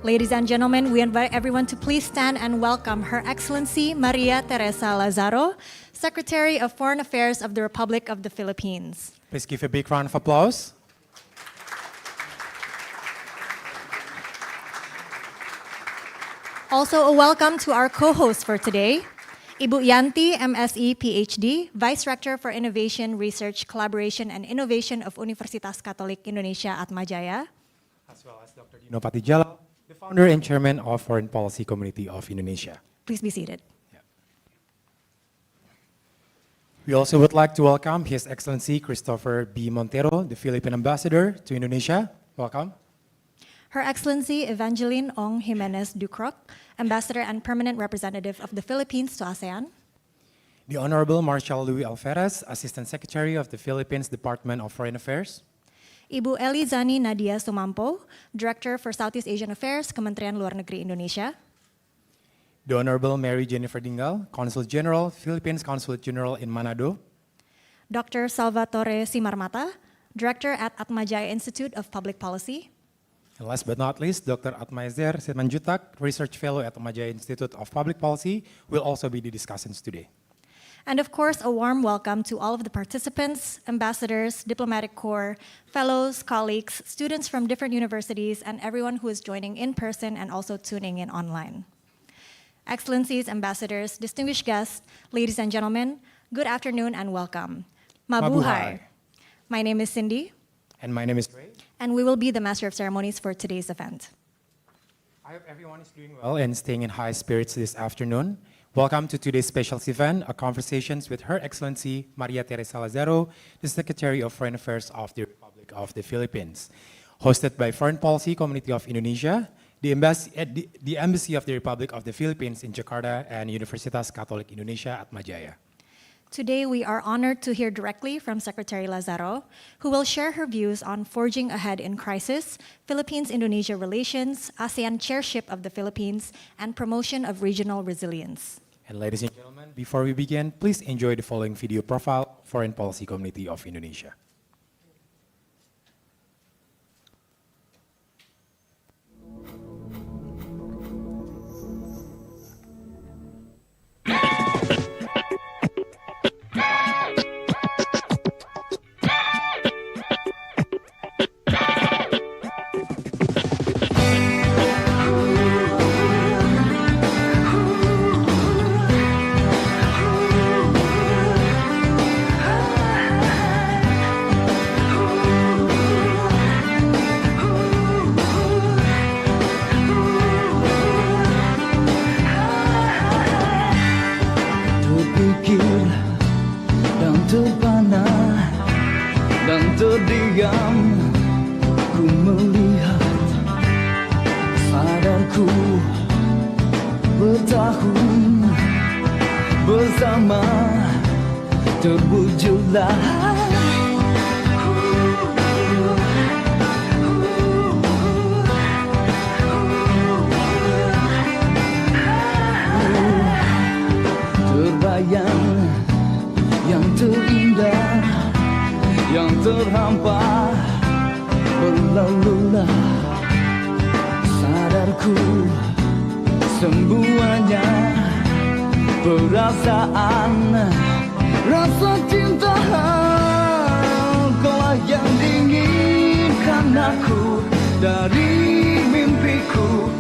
Ladies and gentlemen, we invite everyone to please stand and welcome Her Excellency Maria Theresa Lazaro, Secretary of Foreign Affairs of the Republic of the Philippines. Please give a big round of applause. Also, a welcome to our co-host for today, Ibu Yanti, MSE, PhD, Vice Rector for Innovation, Research, Collaboration, and Innovation of Universitas Katolik Indonesia Atmajaya. As well as Dr. Dino Patijala, the founder and chairman of Foreign Policy Community of Indonesia. Please be seated. We also would like to welcome His Excellency Christopher B. Montero, the Philippine Ambassador to Indonesia. Welcome. Her Excellency Evangeline Ong Jimenez Ducroc, Ambassador and Permanent Representative of the Philippines to ASEAN. The Honorable Marshal Louis Alferez, Assistant Secretary of the Philippines Department of Foreign Affairs. Ibu Elizani Nadia Sumampo, Director for Southeast Asian Affairs, Kementerian Luar Negeri Indonesia. The Honorable Mary Jennifer Dingal, Consul General, Philippines Consulate General in Manado. Dr. Salvatore Simarmata, Director at Atmajaya Institute of Public Policy. And last but not least, Dr. Atmaizer Simanjutak, Research Fellow at Atmajaya Institute of Public Policy, will also be the discussants today. And of course, a warm welcome to all of the participants, ambassadors, diplomatic corps, fellows, colleagues, students from different universities, and everyone who is joining in person and also tuning in online. Excellencies, ambassadors, distinguished guests, ladies and gentlemen, good afternoon and welcome. Mabuhay. My name is Cindy. And my name is Ray. And we will be the Master of Ceremonies for today's event. I hope everyone is doing well and staying in high spirits this afternoon. Welcome to today's special event, a conversations with Her Excellency Maria Theresa Lazaro, the Secretary of Foreign Affairs of the Republic of the Philippines. Hosted by Foreign Policy Community of Indonesia, the Embassy of the Republic of the Philippines in Jakarta, and Universitas Katolik Indonesia Atmajaya. Today, we are honored to hear directly from Secretary Lazaro, who will share her views on forging ahead in crisis, Philippines-Indonesia relations, ASEAN chairship of the Philippines, and promotion of regional resilience. And ladies and gentlemen, before we begin, please enjoy the following video profile, Foreign Policy Community of Indonesia. Terdiam, ku melihat sadarku bertahun bersama terwujudlah terbayang yang terindah, yang terhampar berlalulah sadarku semuanya perasaan rasa cinta kaulah yang diinginkan aku dari mimpiku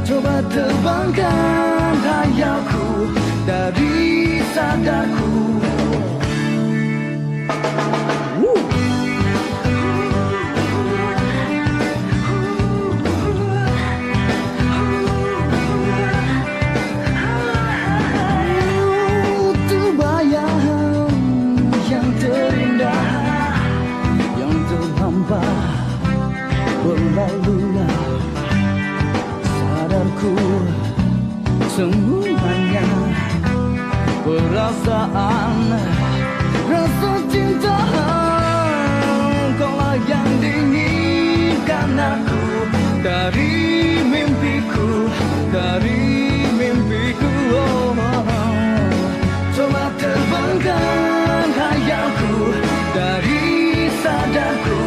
coba terbangkan hayalku dari sadarku. Terbayang yang terindah, yang terhampar berlalulah sadarku semuanya perasaan rasa cinta kaulah yang diinginkan aku dari mimpiku coba terbangkan hayalku dari sadarku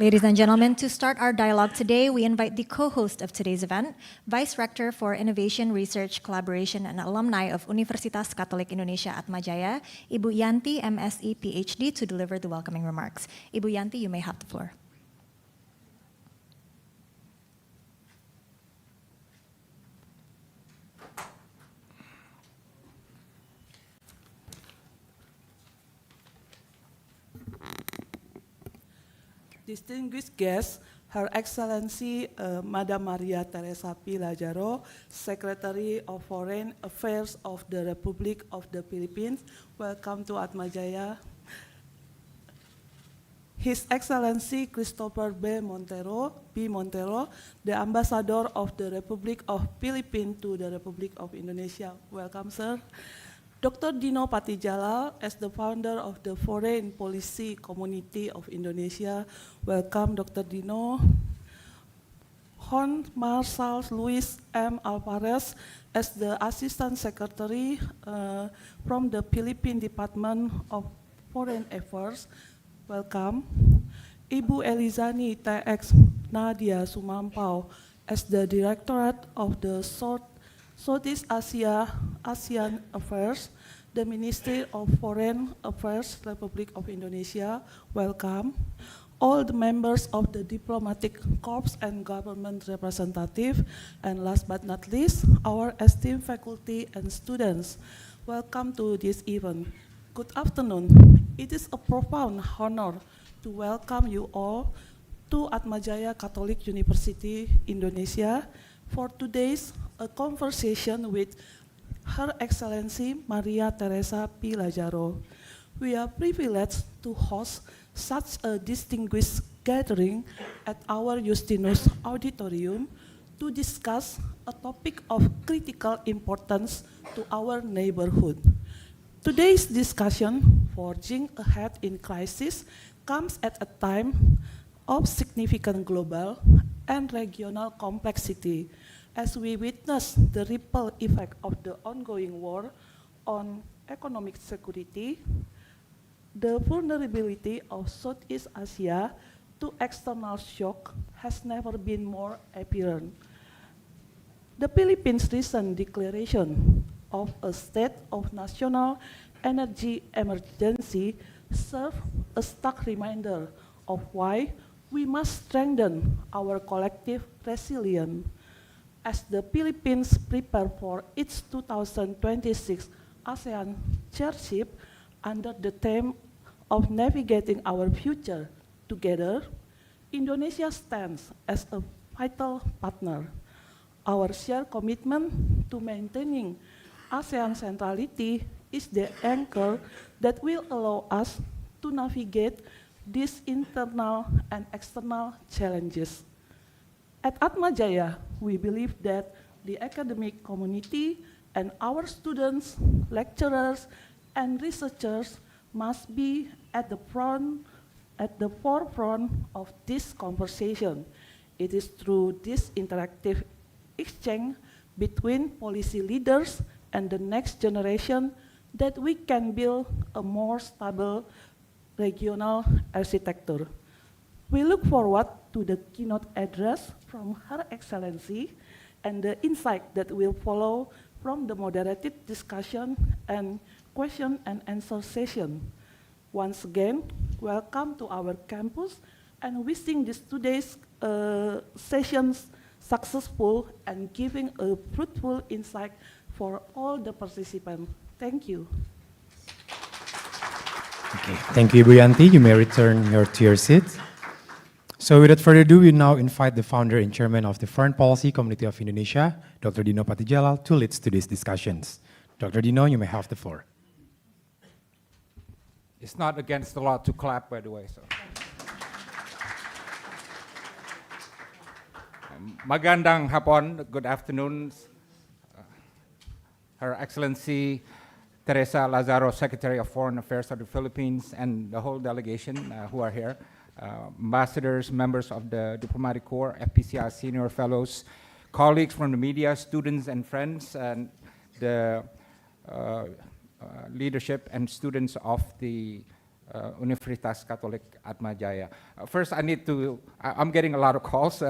Ladies and gentlemen, to start our dialogue today, we invite the co-host of today's event, Vice Rector for Innovation, Research, Collaboration, and Alumni of Universitas Katolik Indonesia Atmajaya, Ibu Yanti, MSc, PhD, to deliver the welcoming remarks. Ibu Yanti, you may have the floor. Distinguished guests, Her Excellency Madam Maria Theresa P. Lazaro, Secretary of Foreign Affairs of the Republic of the Philippines, welcome to Atmajaya. His Excellency Christopher Montero, the Ambassador of the Republic of Philippines to the Republic of Indonesia, welcome, sir. Dr. Dino Patijalal, as the founder of the Foreign Policy Community of Indonesia, welcome, Dr. Dino. Hon. Marshal Luis M. Alvarez, as the Assistant Secretary from the Philippine Department of Foreign Affairs, welcome. Ibu Elizani TX Nadia Sumampau, as the Directorate of the Southeast ASEAN Affairs, the Ministry of Foreign Affairs, Republic of Indonesia, welcome. All the members of the diplomatic corps and government representative, and last but not least, our esteemed faculty and students, welcome to this event. Good afternoon. It is a profound honor to welcome you all to Atmajaya Catholic University, Indonesia, for today's conversation with Her Excellency Maria Theresa P. Lazaro. We are privileged to host such a distinguished gathering at our Justinus Auditorium to discuss a topic of critical importance to our neighborhood. Today's discussion, Forging Ahead in Crisis, comes at a time of significant global and regional complexity, as we witness the ripple effect of the ongoing war on economic security. The vulnerability of Southeast Asia to external shock has never been more apparent. The Philippines' recent declaration of a state of national energy emergency serves a stark reminder of why we must strengthen our collective resilience. As the Philippines prepare for its 2026 ASEAN chairship under the theme of navigating our future together, Indonesia stands as a vital partner. Our shared commitment to maintaining ASEAN centrality is the anchor that will allow us to navigate these internal and external challenges. At Atmajaya, we believe that the academic community and our students, lecturers, and researchers must be at the forefront of this conversation. It is through this interactive exchange between policy leaders and the next generation that we can build a more stable regional architecture. We look forward to the keynote address from Her Excellency and the insight that will follow from the moderated discussion and question and answer session. Once again, welcome to our campus and wishing this today's sessions successful and giving a fruitful insight for all the participants. Thank you. Okay. Thank you, Ibu Yanti. You may return to your seat. So without further ado, we now invite the founder and chairman of the Foreign Policy Community of Indonesia, Dr. Dino Patijalal, to lead today's discussions. Dr. Dino, you may have the floor. It's not against the law to clap, by the way. So. Magandang hapon, good afternoon. Her Excellency Theresa Lazaro, Secretary of Foreign Affairs of the Philippines, and the whole delegation who are here. Ambassadors, members of the Diplomatic Corps, FPCI senior fellows, colleagues from the media, students and friends, and the leadership and students of the Universitas Katolik Atma Jaya. First, I'm getting a lot of calls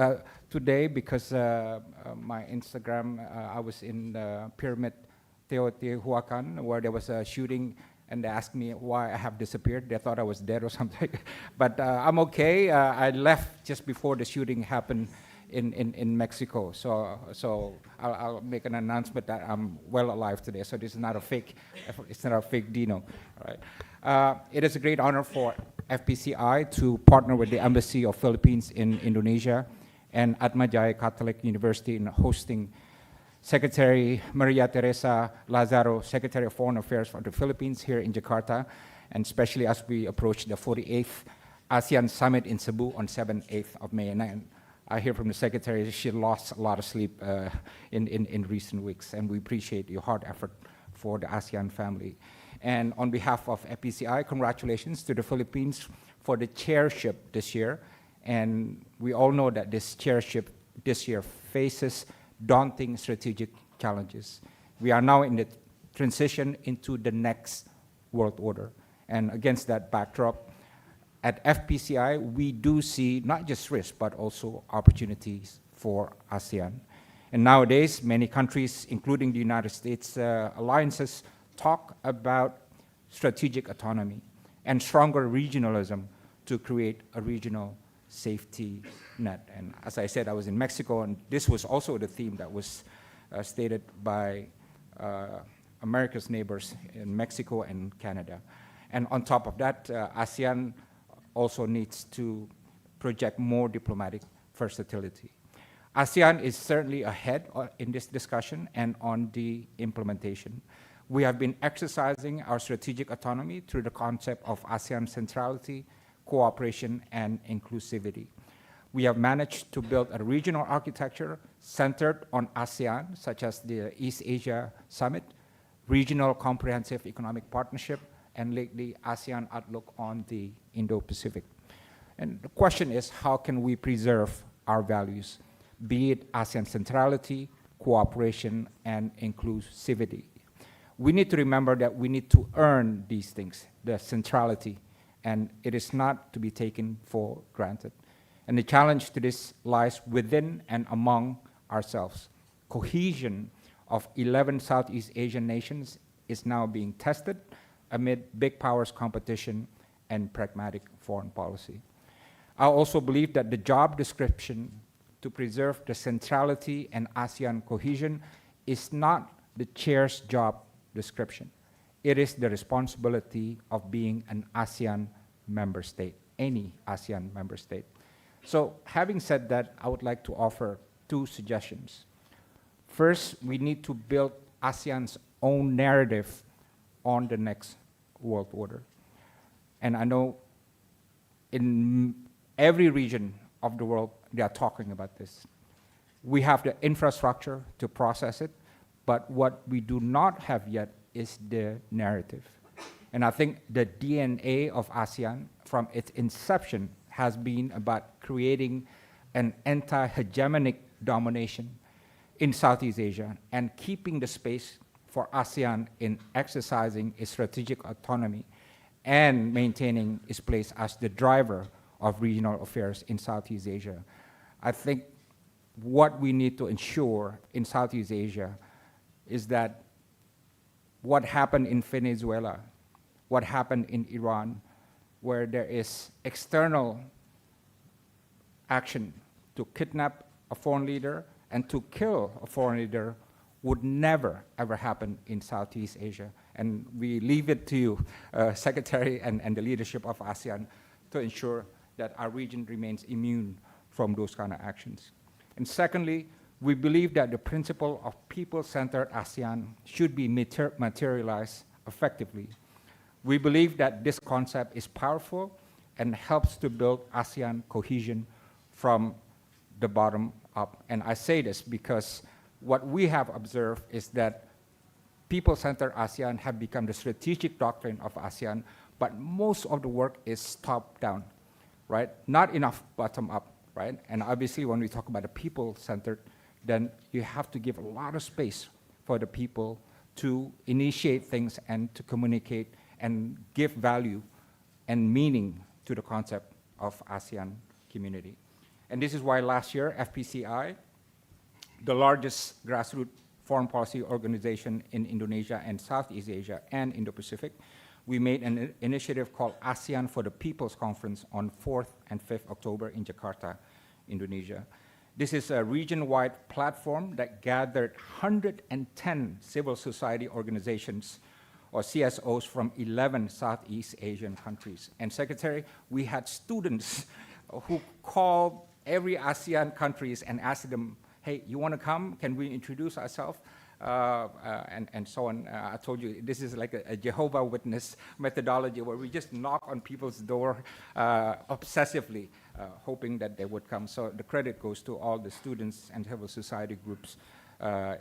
today because my Instagram, I was in the Pyramid Teotihuacan where there was a shooting, and they asked me why I have disappeared. They thought I was dead or something. But I'm okay. I left just before the shooting happened in Mexico. So I'll make an announcement that I'm well alive today. So this is not a fake, it's not a fake Dino. All right. It is a great honor for FPCI to partner with the Embassy of Philippines in Indonesia and Atma Jaya Catholic University in hosting Secretary Maria Theresa Lazaro, Secretary of Foreign Affairs for the Philippines here in Jakarta, and especially as we approach the 48th ASEAN Summit in Cebu on 7th, 8th of May. And I hear from the Secretary she lost a lot of sleep in recent weeks, and we appreciate your hard effort for the ASEAN family. And on behalf of FPCI, congratulations to the Philippines for the chairship this year. And we all know that this chairship this year faces daunting strategic challenges. We are now in the transition into the next world order. And against that backdrop, at FPCI, we do see not just risks, but also opportunities for ASEAN. And nowadays, many countries, including the United States alliances, talk about strategic autonomy and stronger regionalism to create a regional safety net. And as I said, I was in Mexico, and this was also the theme that was stated by America's neighbors in Mexico and Canada. And on top of that, ASEAN also needs to project more diplomatic versatility. ASEAN is certainly ahead in this discussion and on the implementation. We have been exercising our strategic autonomy through the concept of ASEAN centrality, cooperation, and inclusivity. We have managed to build a regional architecture centered on ASEAN, such as the East Asia Summit, Regional Comprehensive Economic Partnership, and lately ASEAN Outlook on the Indo-Pacific. And the question is, how can we preserve our values, be it ASEAN centrality, cooperation, and inclusivity? We need to remember that we need to earn these things, the centrality, and it is not to be taken for granted. And the challenge to this lies within and among ourselves. Cohesion of 11 Southeast Asian nations is now being tested amid big powers competition and pragmatic foreign policy. I also believe that the job description to preserve the centrality and ASEAN cohesion is not the chair's job description. It is the responsibility of being an ASEAN member state, any ASEAN member state. So having said that, I would like to offer two suggestions. First, we need to build ASEAN's own narrative on the next world order. And I know in every region of the world, they are talking about this. We have the infrastructure to process it, but what we do not have yet is the narrative. And I think the DNA of ASEAN from its inception has been about creating an anti-hegemonic domination in Southeast Asia and keeping the space for ASEAN in exercising its strategic autonomy and maintaining its place as the driver of regional affairs in Southeast Asia. I think what we need to ensure in Southeast Asia is that what happened in Venezuela, what happened in Iran, where there is external action to kidnap a foreign leader and to kill a foreign leader would never, ever happen in Southeast Asia. And we leave it to you, Secretary and the leadership of ASEAN, to ensure that our region remains immune from those kind of actions. And secondly, we believe that the principle of people-centered ASEAN should be materialized effectively. We believe that this concept is powerful and helps to build ASEAN cohesion from the bottom up. And I say this because what we have observed is that people-centered ASEAN have become the strategic doctrine of ASEAN, but most of the work is top-down, right? Not enough bottom-up, right? And obviously when we talk about the people-centered, then you have to give a lot of space for the people to initiate things and to communicate and give value and meaning to the concept of ASEAN community. And this is why last year, FPCI, the largest grassroots foreign policy organization in Indonesia and Southeast Asia and Indo-Pacific, we made an initiative called ASEAN for the People's Conference on 4th and 5th October in Jakarta, Indonesia. This is a region-wide platform that gathered 110 civil society organizations or CSOs from 11 Southeast Asian countries. And Secretary, we had students who called every ASEAN countries and asked them, hey, you want to come? Can we introduce ourselves? And so on. I told you, this is like a Jehovah Witness methodology where we just knock on people's door obsessively, hoping that they would come. So the credit goes to all the students and civil society groups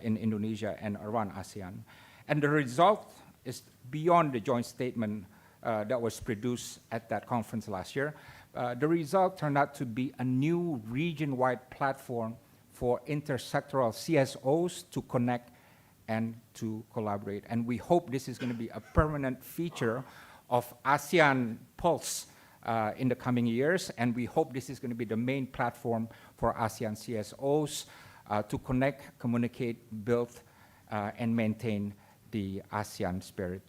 in Indonesia and around ASEAN. And the result is beyond the joint statement that was produced at that conference last year. The result turned out to be a new region-wide platform for intersectoral CSOs to connect and to collaborate. And we hope this is going to be a permanent feature of ASEAN Pulse in the coming years. And we hope this is going to be the main platform for ASEAN CSOs to connect, communicate, build, and maintain the ASEAN spirit.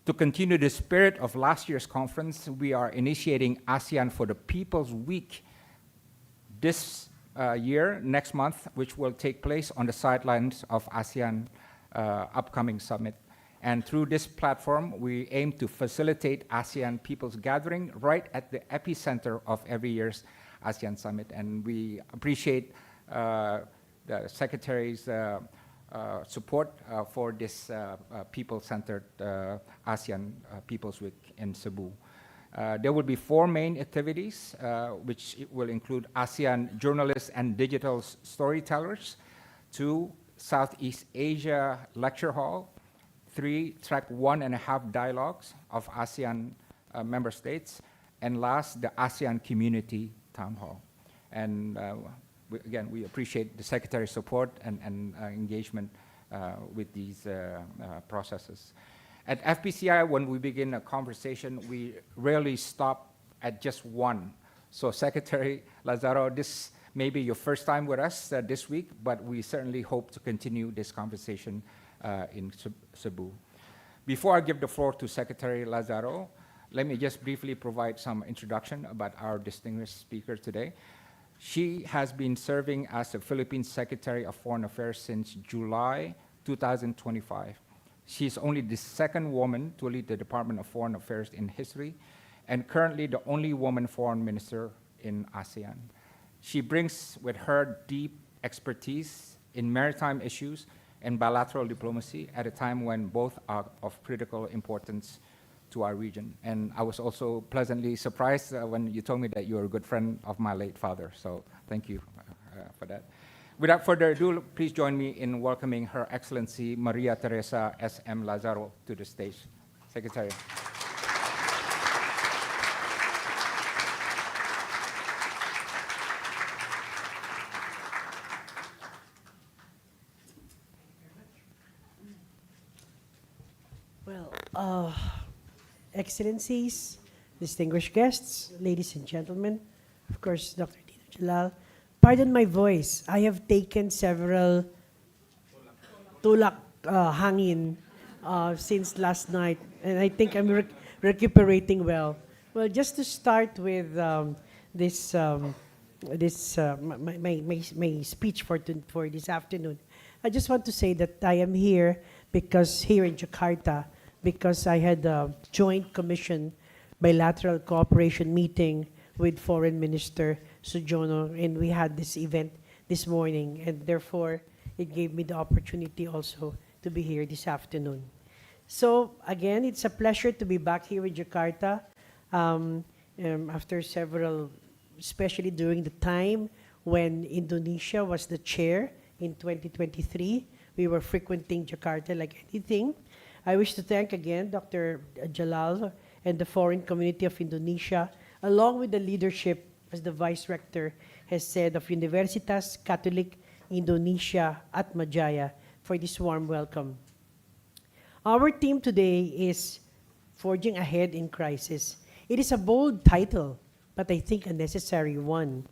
To continue the spirit of last year's conference, we are initiating ASEAN for the People's Week this year, next month, which will take place on the sidelines of ASEAN upcoming summit. And through this platform, we aim to facilitate ASEAN People's Gathering right at the epicenter of every year's ASEAN Summit. And we appreciate the Secretary's support for this people-centered ASEAN People's Week in Cebu. There will be 4 main activities, which will include ASEAN journalists and digital storytellers, 2 Southeast Asia Lecture Hall, 3 track 1.5 dialogues of ASEAN member states, and last, the ASEAN Community Town Hall. And again, we appreciate the Secretary's support and engagement with these processes. At FPCI, when we begin a conversation, we rarely stop at just one. So Secretary Lazaro, this may be your first time with us this week, but we certainly hope to continue this conversation in Cebu. Before I give the floor to Secretary Lazaro, let me just briefly provide some introduction about our distinguished speaker today. She has been serving as the Philippine Secretary of Foreign Affairs since July 2025. She's only the 2nd woman to lead the Department of Foreign Affairs in history, and currently the only woman foreign minister in ASEAN. She brings with her deep expertise in maritime issues and bilateral diplomacy at a time when both are of critical importance to our region. And I was also pleasantly surprised when you told me that you're a good friend of my late father. So thank you for that. Without further ado, please join me in welcoming Her Excellency Maria Theresa S.M. Lazaro to the stage. Secretary. Well, Excellencies, distinguished guests, ladies and gentlemen, of course, Dr. Dino Jalal. Pardon my voice. I have taken several tulak hangin since last night, and I think I'm recuperating well. Well, just to start with my speech for this afternoon, I just want to say that I am here here in Jakarta, because I had a joint commission bilateral cooperation meeting with Foreign Minister Sujono, and we had this event this morning, and therefore it gave me the opportunity also to be here this afternoon. So again, it's a pleasure to be back here in Jakarta after several, especially during the time when Indonesia was the chair in 2023. We were frequenting Jakarta like anything. I wish to thank again Dr. Jalal and the foreign community of Indonesia, along with the leadership, as the Vice Rector has said, of Universitas Katolik Indonesia Atmajaya, for this warm welcome. Our theme today is Forging Ahead in Crisis. It is a bold title, but I think a necessary one.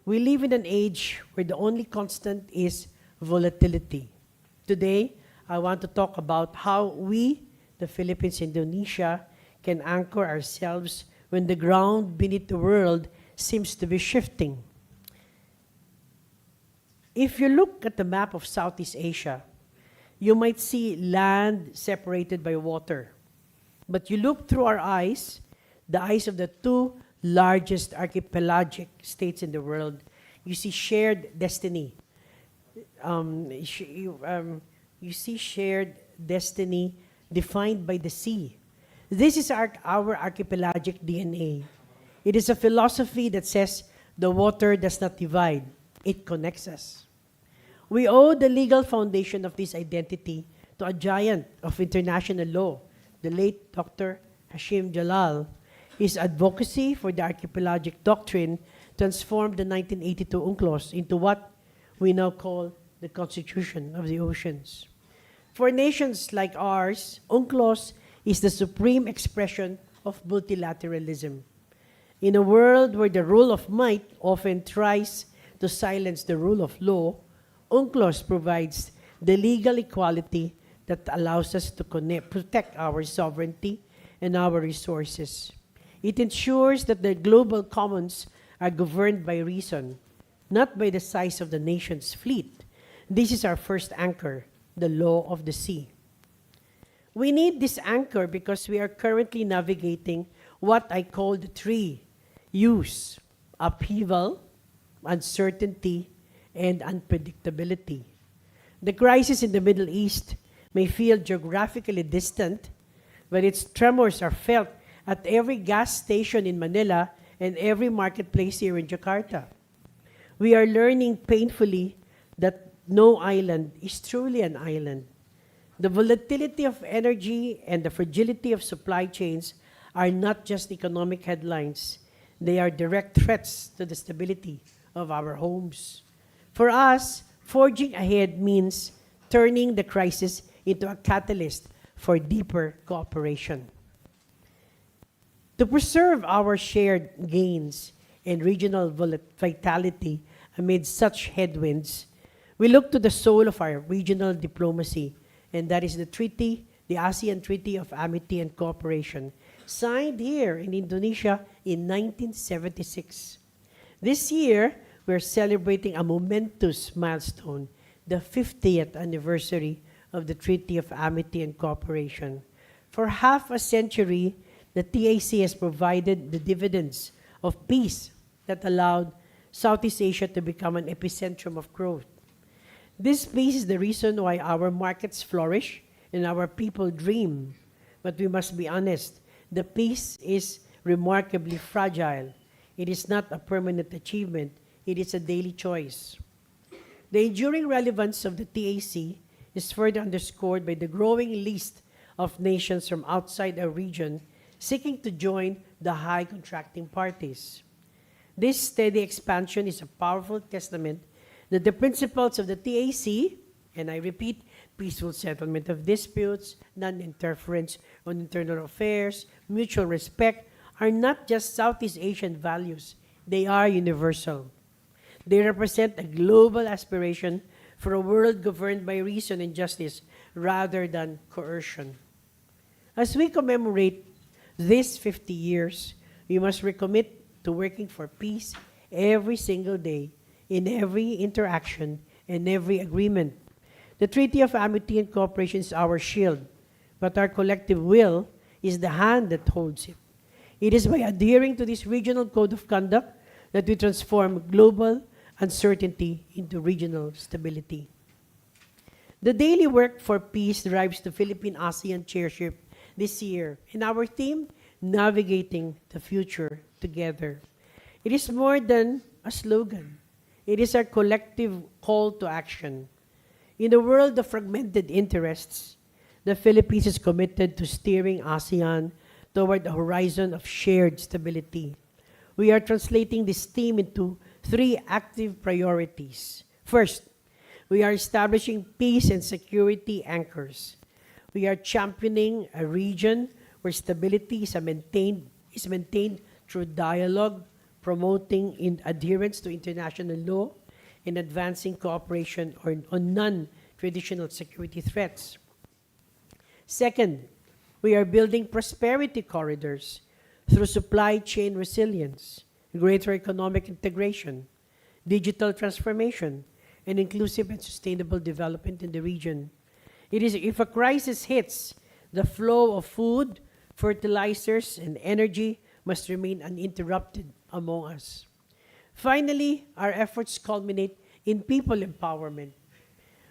We live in an age where the only constant is volatility. Today, I want to talk about how we, the Philippines, Indonesia, can anchor ourselves when the ground beneath the world seems to be shifting. If you look at the map of Southeast Asia, you might see land separated by water. But you look through our eyes, the eyes of the two largest archipelagic states in the world, you see shared destiny. You see shared destiny defined by the sea. This is our archipelagic DNA. It is a philosophy that says the water does not divide, it connects us. We owe the legal foundation of this identity to a giant of international law, the late Dr. Hashim Jalal. His advocacy for the archipelagic doctrine transformed the 1982 UNCLOS into what we now call the Constitution of the Oceans. For nations like ours, UNCLOS is the supreme expression of multilateralism. In a world where the rule of might often tries to silence the rule of law, UNCLOS provides the legal equality that allows us to protect our sovereignty and our resources. It ensures that the global commons are governed by reason, not by the size of the nation's fleet. This is our first anchor, the law of the sea. We need this anchor because we are currently navigating what I call the three U's: upheaval, uncertainty, and unpredictability. The crisis in the Middle East may feel geographically distant, but its tremors are felt at every gas station in Manila and every marketplace here in Jakarta. We are learning painfully that no island is truly an island. The volatility of energy and the fragility of supply chains are not just economic headlines. They are direct threats to the stability of our homes. For us, forging ahead means turning the crisis into a catalyst for deeper cooperation. To preserve our shared gains and regional vitality amid such headwinds, we look to the soul of our regional diplomacy, and that is the ASEAN Treaty of Amity and Cooperation, signed here in Indonesia in 1976. This year, we're celebrating a momentous milestone, the 50th anniversary of the Treaty of Amity and Cooperation. For half a century, the TAC has provided the dividends of peace that allowed Southeast Asia to become an epicentrum of growth. This peace is the reason why our markets flourish and our people dream. But we must be honest, the peace is remarkably fragile. It is not a permanent achievement. It is a daily choice. The enduring relevance of the TAC is further underscored by the growing list of nations from outside our region seeking to join the high contracting parties. This steady expansion is a powerful testament that the principles of the TAC, and I repeat, peaceful settlement of disputes, non-interference on internal affairs, mutual respect, are not just Southeast Asian values, they are universal. They represent a global aspiration for a world governed by reason and justice rather than coercion. As we commemorate these 50 years, we must recommit to working for peace every single day, in every interaction and every agreement. The Treaty of Amity and Cooperation is our shield, but our collective will is the hand that holds it. It is by adhering to this regional code of conduct that we transform global uncertainty into regional stability. The daily work for peace drives the Philippine ASEAN chairship this year, and our theme, Navigating the Future Together. It is more than a slogan. It is our collective call to action. In a world of fragmented interests, the Philippines is committed to steering ASEAN toward a horizon of shared stability. We are translating this theme into 3 active priorities. First, we are establishing peace and security anchors. We are championing a region where stability is maintained is maintained through dialogue, promoting adherence to international law, and advancing cooperation on non-traditional security threats. Second, we are building prosperity corridors through supply chain resilience, greater economic integration, digital transformation, and inclusive and sustainable development in the region. It is if a crisis hits, the flow of food, fertilizers, and energy must remain uninterrupted among us. Finally, our efforts culminate in people empowerment.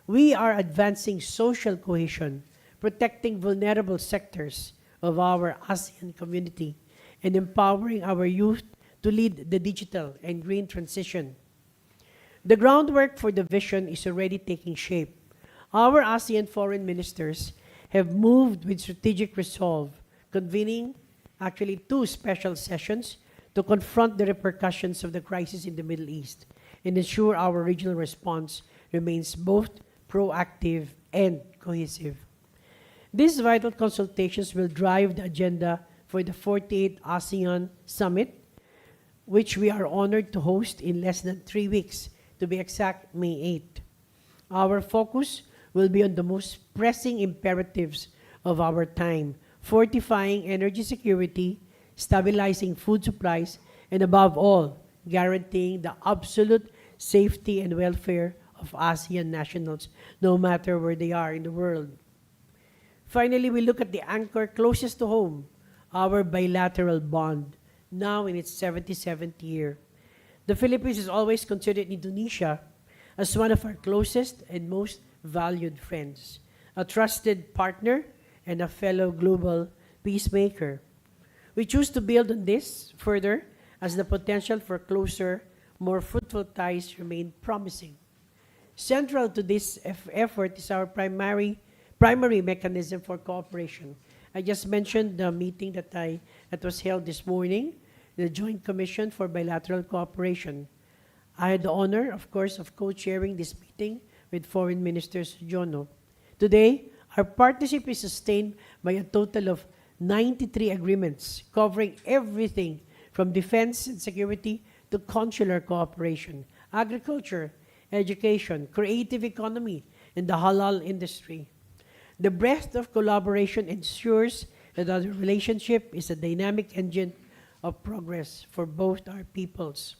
We are advancing social cohesion, protecting vulnerable sectors of our ASEAN community, and empowering our youth to lead the digital and green transition. The groundwork for the vision is already taking shape. Our ASEAN foreign ministers have moved with strategic resolve, convening actually 2 special sessions to confront the repercussions of the crisis in the Middle East and ensure our regional response remains both proactive and cohesive. These vital consultations will drive the agenda for the 48th ASEAN Summit, which we are honored to host in less than 3 weeks, to be exact, May 8. Our focus will be on the most pressing imperatives of our time: fortifying energy security, stabilizing food supplies, and above all, guaranteeing the absolute safety and welfare of ASEAN nationals, no matter where they are in the world. Finally, we look at the anchor closest to home, our bilateral bond, now in its 77th year. The Philippines is always considered Indonesia as one of our closest and most valued friends, a trusted partner, and a fellow global peacemaker. We choose to build on this further as the potential for closer, more fruitful ties remain promising. Central to this effort is our primary mechanism for cooperation. I just mentioned the meeting that was held this morning, the Joint Commission for Bilateral Cooperation. I had the honor, of course, of co-chairing this meeting with Foreign Minister Jono. Today, our partnership is sustained by a total of 93 agreements covering everything from defense and security to consular cooperation, agriculture, education, creative economy, and the halal industry. The breadth of collaboration ensures that our relationship is a dynamic engine of progress for both our peoples.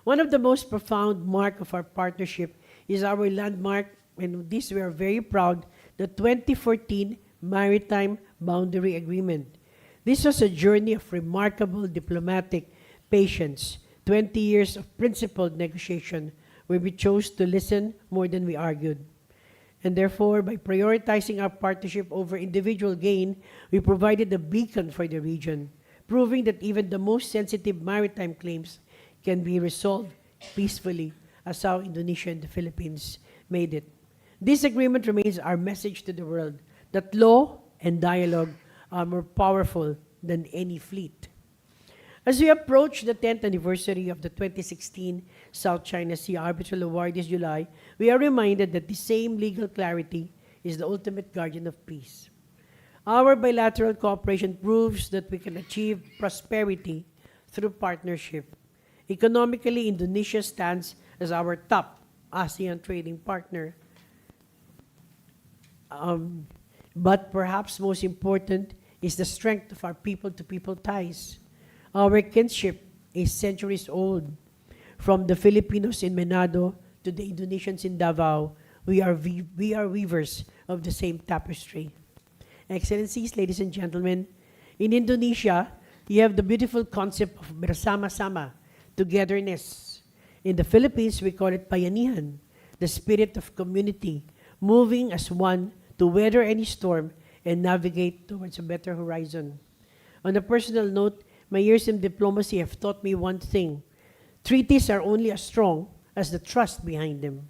One of the most profound marks of our partnership is our landmark, and this we are very proud, the 2014 Maritime Boundary Agreement. This was a journey of remarkable diplomatic patience, 20 years of principled negotiation, where we chose to listen more than we argued. And therefore, by prioritizing our partnership over individual gain, we provided a beacon for the region, proving that even the most sensitive maritime claims can be resolved peacefully, as how Indonesia and the Philippines made it. This agreement remains our message to the world that law and dialogue are more powerful than any fleet. As we approach the 10th anniversary of the 2016 South China Sea Arbitral Award this July, we are reminded that the same legal clarity is the ultimate guardian of peace. Our bilateral cooperation proves that we can achieve prosperity through partnership. Economically, Indonesia stands as our top ASEAN trading partner. But perhaps most important is the strength of our people-to-people ties. Our kinship is centuries old. From the Filipinos in Manado to the Indonesians in Davao, we are weavers of the same tapestry. Excellencies, ladies and gentlemen, in Indonesia, you have the beautiful concept of bersama-sama, togetherness. In the Philippines, we call it bayanihan, the spirit of community, moving as one to weather any storm and navigate towards a better horizon. On a personal note, my years in diplomacy have taught me one thing: treaties are only as strong as the trust behind them.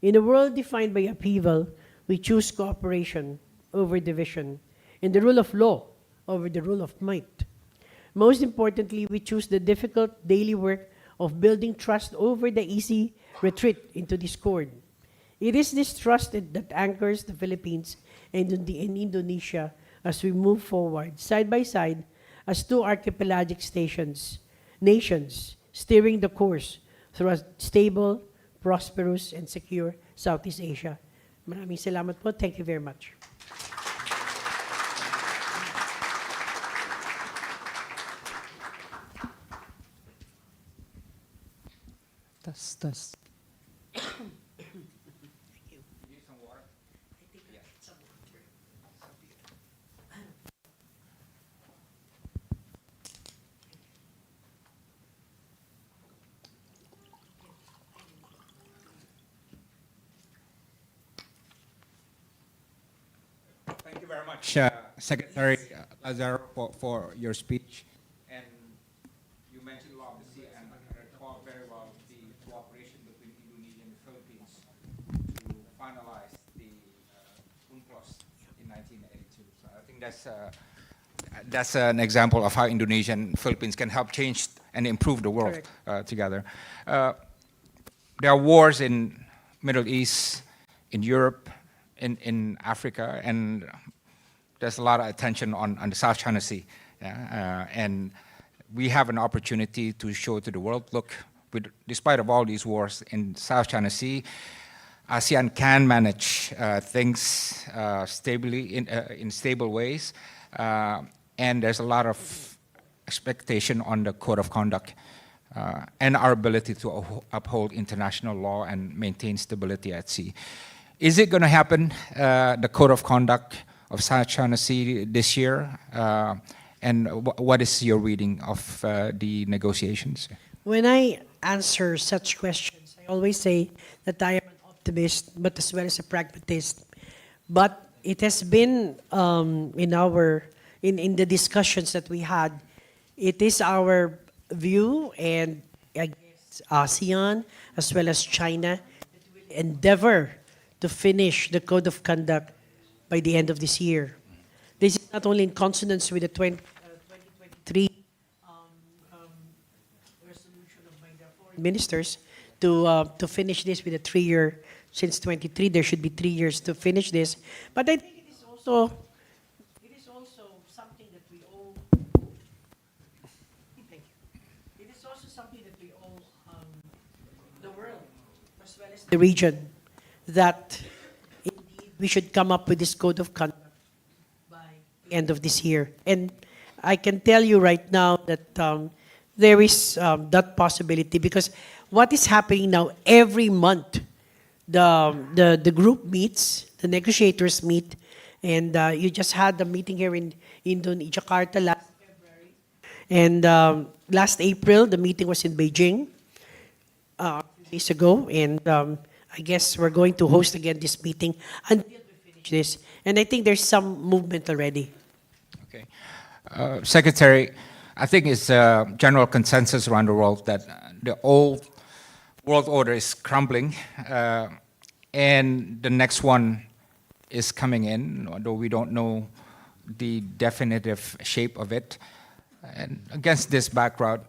In a world defined by upheaval, we choose cooperation over division, and the rule of law over the rule of might. Most importantly, we choose the difficult daily work of building trust over the easy retreat into discord. It is this trust that anchors the Philippines and Indonesia as we move forward, side by side, as two archipelagic nations steering the course through a stable, prosperous, and secure Southeast Asia. Maraming salamat po. Thank you very much. Thank you very much, Secretary Lazaro, for your speech. And you mentioned a lot of the sea, and I recall very well the cooperation between Indonesia and the Philippines to finalize the UNCLOS in 1982. So I think that's an example of how Indonesia and Philippines can help change and improve the world together. There are wars in Middle East, in Europe, in Africa, and there's a lot of attention on the South China Sea. And we have an opportunity to show to the world, look, despite of all these wars in South China Sea, ASEAN can manage things stably in stable ways. And there's a lot of expectation on the code of conduct and our ability to uphold international law and maintain stability at sea. Is it going to happen, the code of conduct of South China Sea this year? And what is your reading of the negotiations? When I answer such questions, I always say that I am an optimist, but as well as a pragmatist. But it has been in the discussions that we had, it is our view, and I guess ASEAN as well as China that will endeavor to finish the code of conduct by the end of this year. This is not only in consonance with the 2023 resolution by the foreign ministers to finish this with a 3-year, since 23, there should be 3 years to finish this. But I think it is also something that we owe. Thank you. It is also something that we owe the world as well as the region, that indeed we should come up with this code of conduct by the end of this year. And I can tell you right now that there is that possibility, because what is happening now, every month, the group meets, the negotiators meet, and you just had the meeting here in Jakarta last February. And last April, the meeting was in Beijing a few days ago, and I guess we're going to host again this meeting until we finish this. And I think there's some movement already. Okay. Secretary, I think it's a general consensus around the world that the old world order is crumbling, and the next one is coming in, although we don't know the definitive shape of it. And against this background,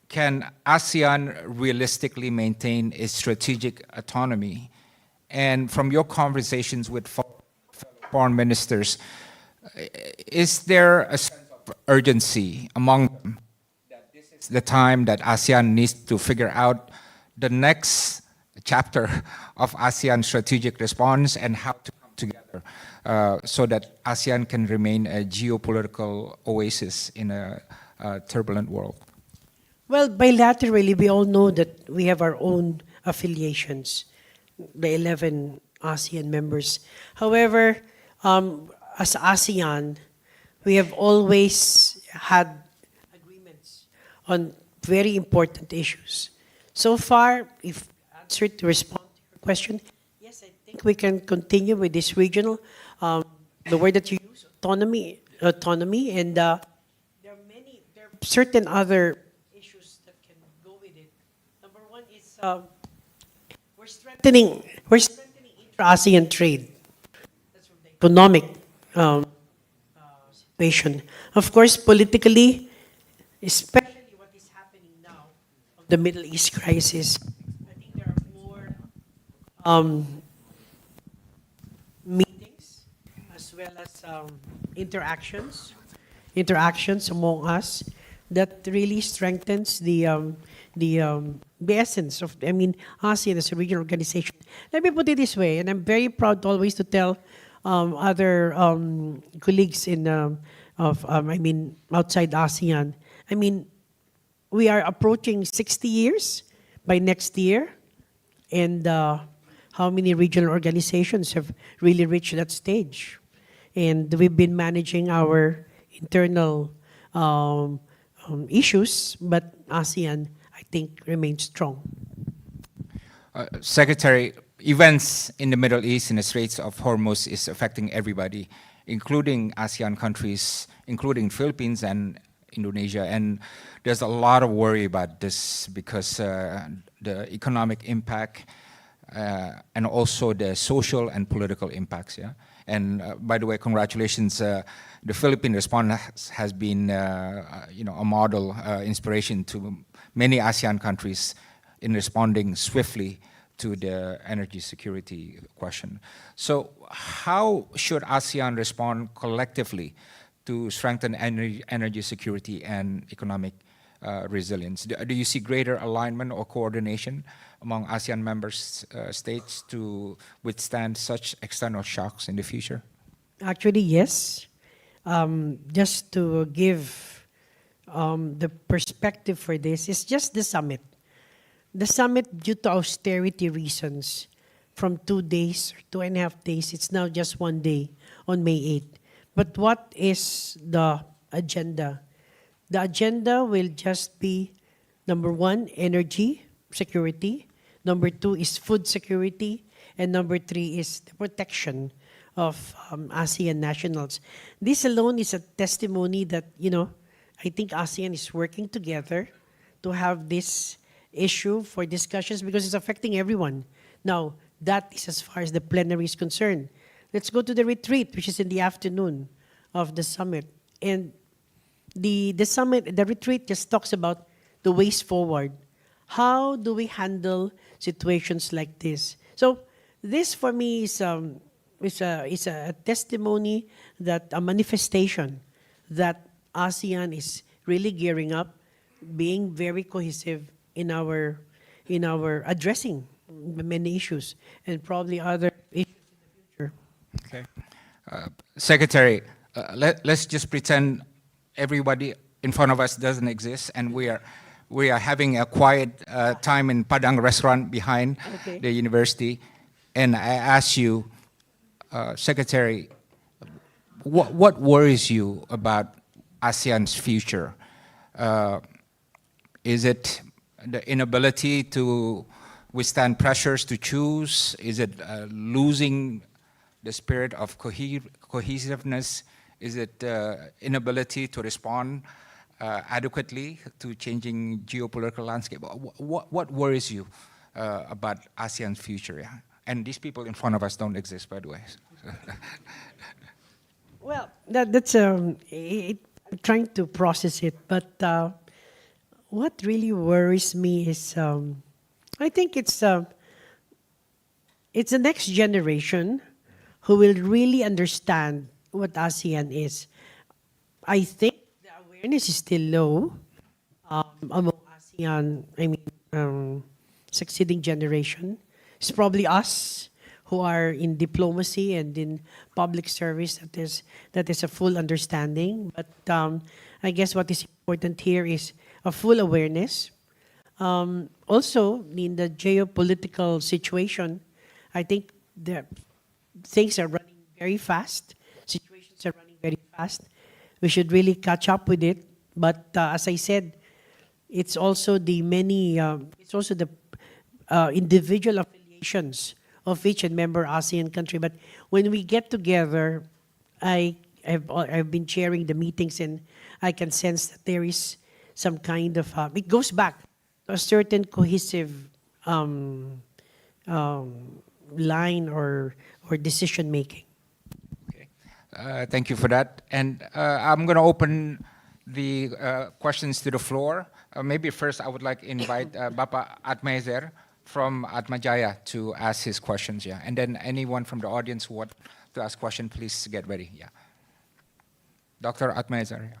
can ASEAN realistically maintain its strategic autonomy? And from your conversations with foreign ministers, is there a sense of urgency among them that this is the time that ASEAN needs to figure out the next chapter of ASEAN strategic response and how to come together so that ASEAN can remain a geopolitical oasis in a turbulent world? Well, bilaterally, we all know that we have our own affiliations, the 11 ASEAN members. However, as ASEAN, we have always had agreements on very important issues. So far, if answered to respond to your question, yes, I think we can continue with this regional, the word that you use, autonomy, and there are certain other we're strengthening intra-ASEAN trade. That's from the economic situation. Of course, politically, especially what is happening now, the Middle East crisis, I think there are more meetings as well as interactions. interactions among us that really strengthens the essence of, I mean, ASEAN as a regional organization. Let me put it this way, and I'm very proud always to tell other colleagues outside ASEAN. I mean, we are approaching 60 years by next year, and how many regional organizations have really reached that stage? And we've been managing our internal issues, but ASEAN, I think, remains strong. Secretary, events in the Middle East and the Straits of Hormuz is affecting everybody, including ASEAN countries, including Philippines and Indonesia. And there's a lot of worry about this because the economic impact and also the social and political impacts. Yeah. And by the way, congratulations. The Philippine response has been, a model inspiration to many ASEAN countries in responding swiftly to the energy security question. So how should ASEAN respond collectively to strengthen energy security and economic resilience? Do you see greater alignment or coordination among ASEAN member states to withstand such external shocks in the future? Actually, yes. Just to give the perspective for this, it's just the summit. The summit, due to austerity reasons, from 2 days, 2.5 days, it's now just 1 day on May 8th. But what is the agenda? The agenda will just be, number 1, energy security. Number 2 is food security. And number 3 is the protection of ASEAN nationals. This alone is a testimony that, I think ASEAN is working together to have this issue for discussions because it's affecting everyone. Now, that is as far as the plenary is concerned. Let's go to the retreat, which is in the afternoon of the summit. And the retreat just talks about the ways forward. How do we handle situations like this? So this for me is a testimony, that a manifestation that ASEAN is really gearing up, being very cohesive in our addressing many issues and probably other issues in the future. Okay. Secretary, let's just pretend everybody in front of us doesn't exist, and we are having a quiet time in Padang restaurant behind the university. And I ask you, Secretary, what worries you about ASEAN's future? Is it the inability to withstand pressures to choose? Is it losing the spirit of cohesiveness? Is it inability to respond adequately to changing geopolitical landscape? What worries you about ASEAN's future? Yeah? And these people in front of us don't exist, by the way. Well, that's I'm trying to process it, but what really worries me is I think it's the next generation who will really understand what ASEAN is. I think the awareness is still low among ASEAN, succeeding generation. It's probably us who are in diplomacy and in public service that is a full understanding. But I guess what is important here is a full awareness. Also, in the geopolitical situation, I think the things are running very fast. Situations are running very fast. We should really catch up with it. But as I said, it's also the individual affiliations of each and member ASEAN country. But when we get together, I've been chairing the meetings, and I can sense that there is some kind of it goes back to a certain cohesive line or decision making. Okay. Thank you for that. And I'm going to open the questions to the floor. Maybe first I would like to invite Bapa Atmaezer from Atmajaya to ask his questions. Yeah. And then anyone from the audience who want to ask question, please get ready. Yeah. Dr. Atmaezer.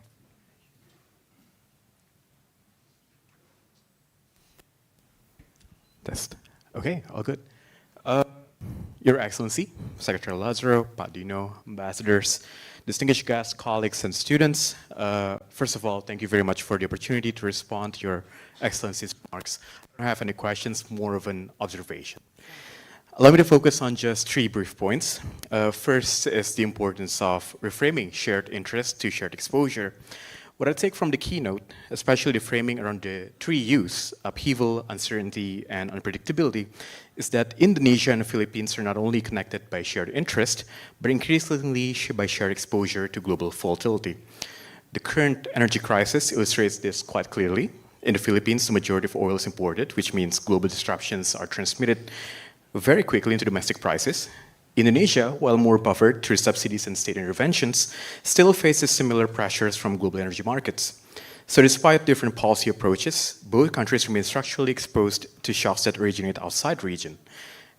Test. Okay, all good. Your Excellency, Secretary Lazaro, Pak Dino, ambassadors, distinguished guests, colleagues, and students, first of all, thank you very much for the opportunity to respond to Your Excellency's remarks. I don't have any questions, more of an observation. Allow me to focus on just 3 brief points. First is the importance of reframing shared interest to shared exposure. What I take from the keynote, especially the framing around the 3 U's, upheaval, uncertainty, and unpredictability, is that Indonesia and the Philippines are not only connected by shared interest, but increasingly by shared exposure to global volatility. The current energy crisis illustrates this quite clearly. In the Philippines, the majority of oil is imported, which means global disruptions are transmitted very quickly into domestic prices. Indonesia, while more buffered through subsidies and state interventions, still faces similar pressures from global energy markets. So despite different policy approaches, both countries remain structurally exposed to shocks that originate outside the region.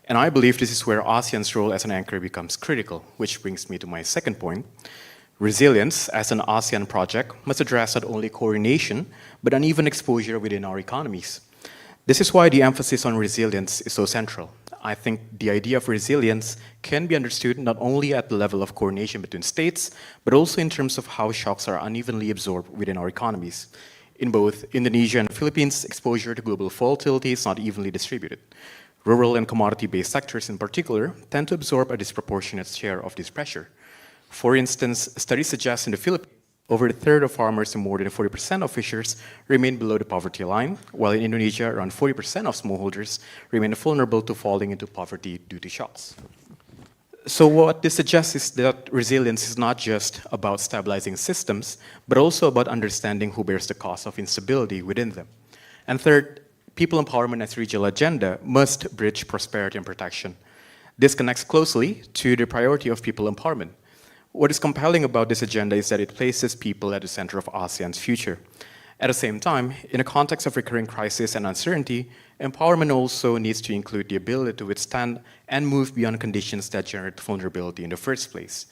And I believe this is where ASEAN's role as an anchor becomes critical, which brings me to my second point. Resilience as an ASEAN project must address not only coordination, but uneven exposure within our economies. This is why the emphasis on resilience is so central. I think the idea of resilience can be understood not only at the level of coordination between states, but also in terms of how shocks are unevenly absorbed within our economies. In both Indonesia and the Philippines, exposure to global volatility is not evenly distributed. Rural and commodity-based sectors in particular tend to absorb a disproportionate share of this pressure. For instance, studies suggest in the Philippines, over a third of farmers and more than 40% of fishers remain below the poverty line, while in Indonesia, around 40% of smallholders remain vulnerable to falling into poverty due to shocks. So what this suggests is that resilience is not just about stabilizing systems, but also about understanding who bears the cost of instability within them. And third, people empowerment as a regional agenda must bridge prosperity and protection. This connects closely to the priority of people empowerment. What is compelling about this agenda is that it places people at the center of ASEAN's future. At the same time, in a context of recurring crisis and uncertainty, empowerment also needs to include the ability to withstand and move beyond conditions that generate vulnerability in the first place.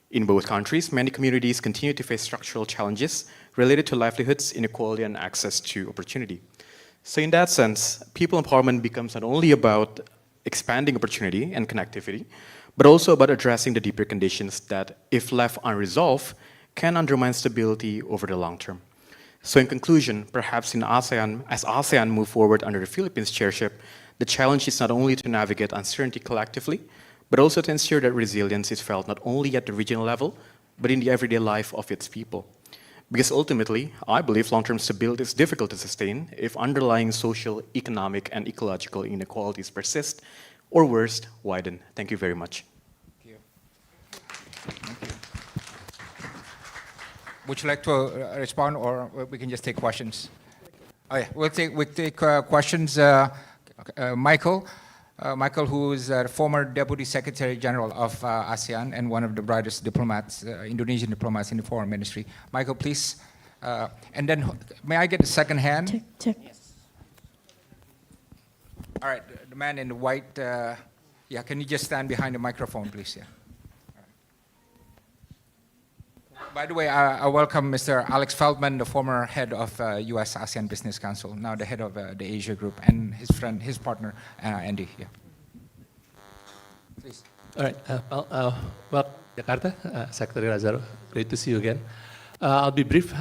In both countries, many communities continue to face structural challenges related to livelihoods, inequality, and access to opportunity. So in that sense, people empowerment becomes not only about expanding opportunity and connectivity, but also about addressing the deeper conditions that, if left unresolved, can undermine stability over the long term. So in conclusion, perhaps in ASEAN, as ASEAN move forward under the Philippines chairship, the challenge is not only to navigate uncertainty collectively, but also to ensure that resilience is felt not only at the regional level, but in the everyday life of its people. Because ultimately, I believe long-term stability is difficult to sustain if underlying social, economic, and ecological inequalities persist, or worse, widen. Thank you very much. Thank you. Thank you. Would you like to respond, or we can just take questions? Oh yeah, we'll take questions. Michael, who is former Deputy Secretary General of ASEAN and one of the brightest diplomats, Indonesian diplomats in the Foreign Ministry. Michael, please. And then, may I get a second hand? Check. All right, the man in the white, yeah, can you just stand behind the microphone, please? Yeah. By the way, I welcome Mr. Alex Feldman, the former head of U.S. ASEAN Business Council, now the head of the Asia Group, and his partner, Andy. Yeah. Please. All right. Welcome, Jakarta, Secretary Lazaro. Great to see you again. I'll be brief.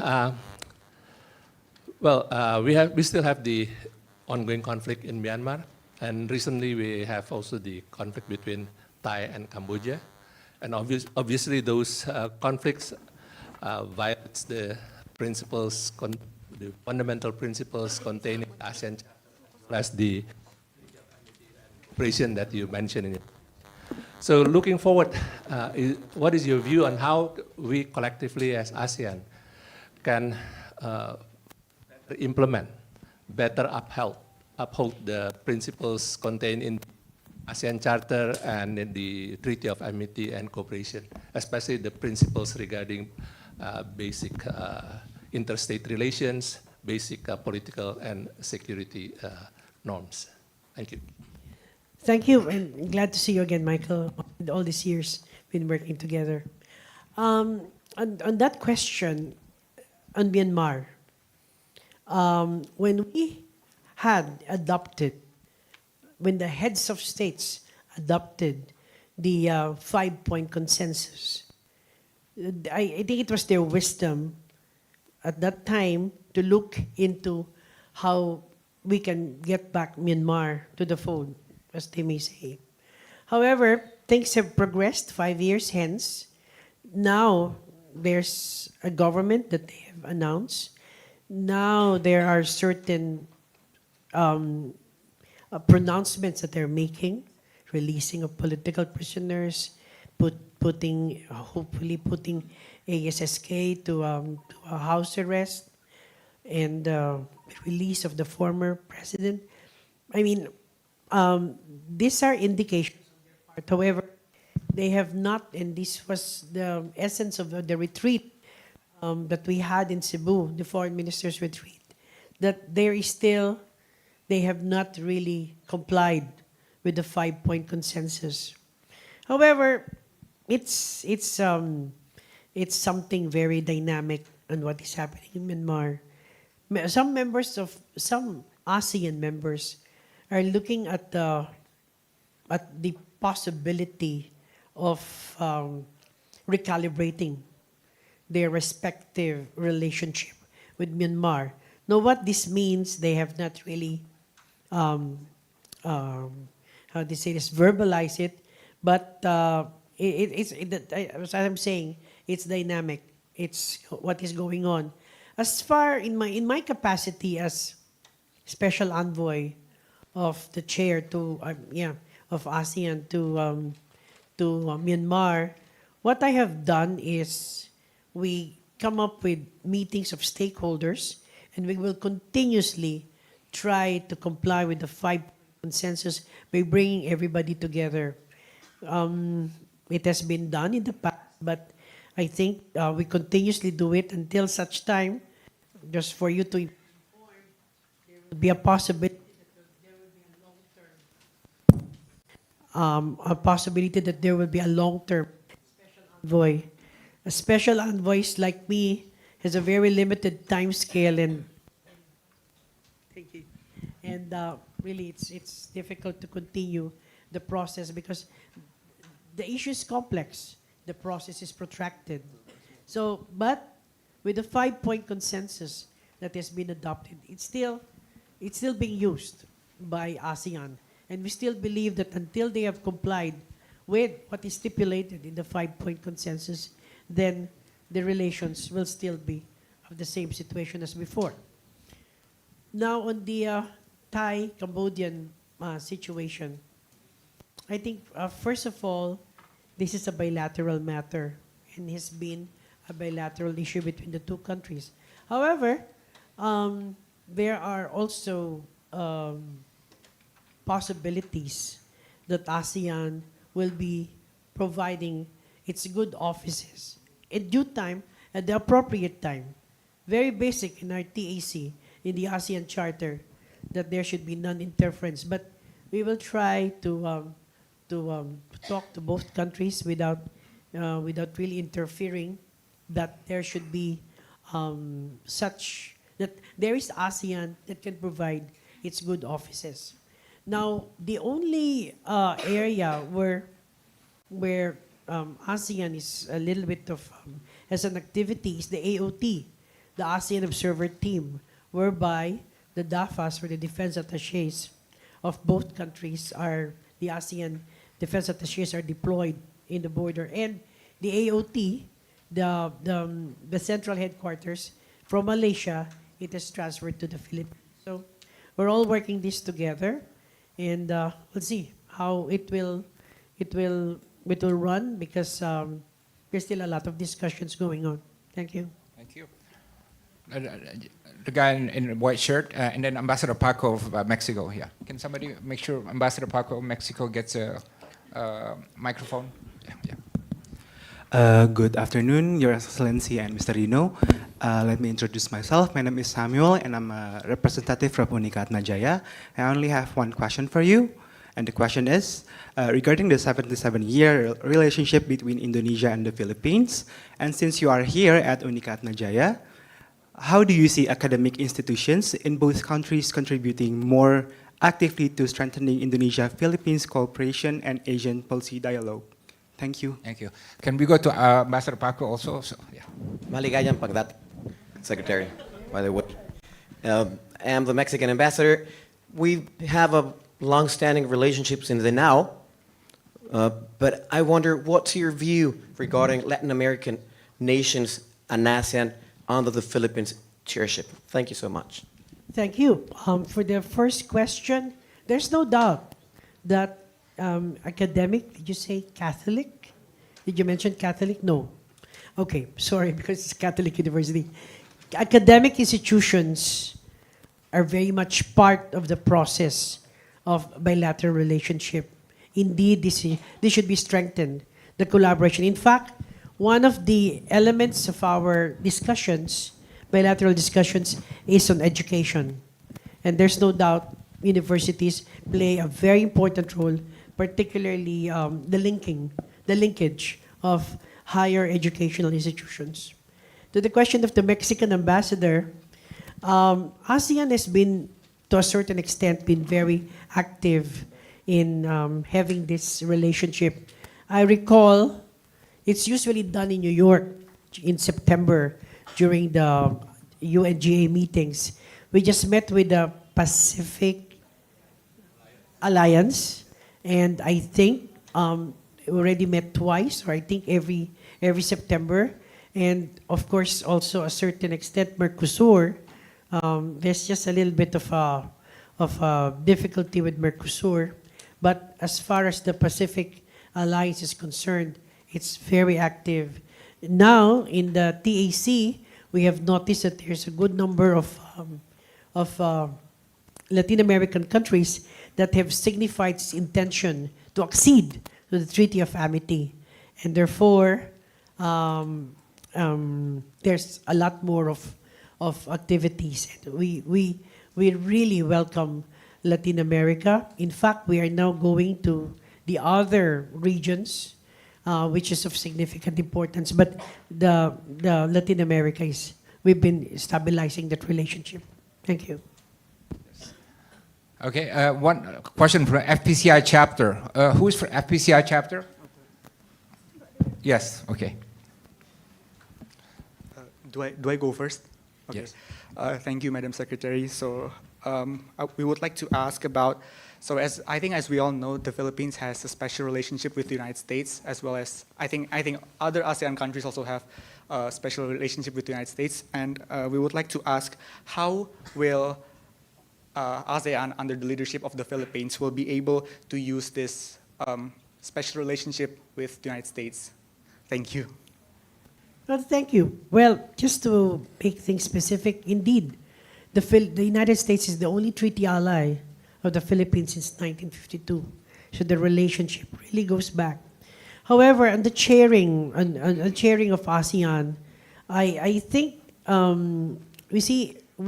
We still have the ongoing conflict in Myanmar, and recently we have also the conflict between Thai and Cambodia, and obviously those conflicts violates the principles, the fundamental principles contained in ASEAN, plus the operation that you mentioned in it. So looking forward, what is your view on how we collectively as ASEAN can better implement, better uphold the principles contained in ASEAN Charter and in the Treaty of Amity and Cooperation, especially the principles regarding basic interstate relations, basic political and security norms. Thank you. Thank you, and glad to see you again, Michael. All these years, been working together. On that question, on Myanmar, when we had adopted, when the heads of states adopted the 5-point consensus, I think it was their wisdom at that time to look into how we can get back Myanmar to the fold, as they may say. However, things have progressed 5 years hence. Now there's a government that they have announced. Now there are certain pronouncements that they're making, releasing of political prisoners, hopefully putting ASSK to a house arrest, and release of the former president. I mean, these are indications on their part. However, they have not, and this was the essence of the retreat that we had in Cebu, the foreign ministers' retreat, that there is still, they have not really complied with the 5-point consensus. However, it's something very dynamic on what is happening in Myanmar. Some ASEAN members are looking at the possibility of recalibrating their respective relationship with Myanmar. Now, what this means, they have not really, how they say this, verbalize it, but as I'm saying, it's dynamic. It's what is going on. As far in my capacity as special envoy of the chair of ASEAN to Myanmar, what I have done is we come up with meetings of stakeholders, and we will continuously try to comply with the 5 consensus by bringing everybody together. It has been done in the past, but I think we continuously do it until such time, just for you to inform, there will be a possibility that there will be a long-term special envoy. A special envoy like me has a very limited time scale, and thank you. And really, it's difficult to continue the process because the issue is complex. The process is protracted. So, but with the 5-point consensus that has been adopted, it's still being used by ASEAN. And we still believe that until they have complied with what is stipulated in the 5-point consensus, then the relations will still be of the same situation as before. Now, on the Thai-Cambodian situation, I think, first of all, this is a bilateral matter and has been a bilateral issue between the two countries. However, there are also possibilities that ASEAN will be providing its good offices in due time, at the appropriate time. Very basic in our TAC, in the ASEAN Charter, that there should be non-interference. But we will try to talk to both countries without really interfering, that there should be such, that there is ASEAN that can provide its good offices. Now, the only area where ASEAN is a little bit of, as an activity, is the AOT, the ASEAN Observer Team, whereby the DAFAs, or the defense attachés of both countries, are the ASEAN defense attachés are deployed in the border. And the AOT, the central headquarters from Malaysia, it is transferred to the Philippines. So we're all working this together, and we'll see how it will run, because there's still a lot of discussions going on. Thank you. Thank you. The guy in the white shirt, and then Ambassador Paco of Mexico here. Can somebody make sure Ambassador Paco of Mexico gets a microphone? Yeah. Good afternoon, Your Excellency and Mr. Dino. Let me introduce myself. My name is Samuel, and I'm a representative from Unikat Najaya. I only have one question for you. And the question is regarding the 77-year relationship between Indonesia and the Philippines. And since you are here at Unikat Najaya, how do you see academic institutions in both countries contributing more actively to strengthening Indonesia-Philippines cooperation and Asian policy dialogue? Thank you. Thank you. Can we go to Ambassador Paco also? So, yeah. Maligayang pagdat, Secretary, by the way. I am the Mexican ambassador. We have a long-standing relationships in the now, but I wonder what's your view regarding Latin American nations and ASEAN under the Philippines chairship? Thank you so much. Thank you. For the first question, there's no doubt that academic, did you say Catholic? Did you mention Catholic? No. Okay, sorry, because it's Catholic University. Academic institutions are very much part of the process of bilateral relationship. Indeed, this should be strengthened, the collaboration. In fact, one of the elements of our discussions, bilateral discussions, is on education. And there's no doubt universities play a very important role, particularly the linkage of higher educational institutions. To the question of the Mexican ambassador, ASEAN has been, to a certain extent, been very active in having this relationship. I recall it's usually done in New York in September during the UNGA meetings. We just met with the Pacific Alliance, and I think we already met twice, or I think every September. And of course, also a certain extent, Mercosur. There's just a little bit of difficulty with Mercosur, but as far as the Pacific Alliance is concerned, it's very active. Now, in the TAC, we have noticed that there's a good number of Latin American countries that have signified its intention to accede to the Treaty of Amity. And therefore, there's a lot more of activities. We really welcome Latin America. In fact, we are now going to the other regions, which is of significant importance. But the Latin America we've been stabilizing that relationship. Thank you. Okay, one question from FPCI chapter. Who is for FPCI chapter? Yes, okay. Do I go first? Okay. Yes. Thank you, Madam Secretary. So we would like to ask about, so as we all know, the Philippines has a special relationship with the United States, as well as I think other ASEAN countries also have a special relationship with the United States. And we would like to ask, how will ASEAN, under the leadership of the Philippines, will be able to use this special relationship with the United States? Thank you. Well, thank you. Well, just to make things specific, indeed, the United States is the only treaty ally of the Philippines since 1952. So the relationship really goes back. However, on the chairing, on of ASEAN, I think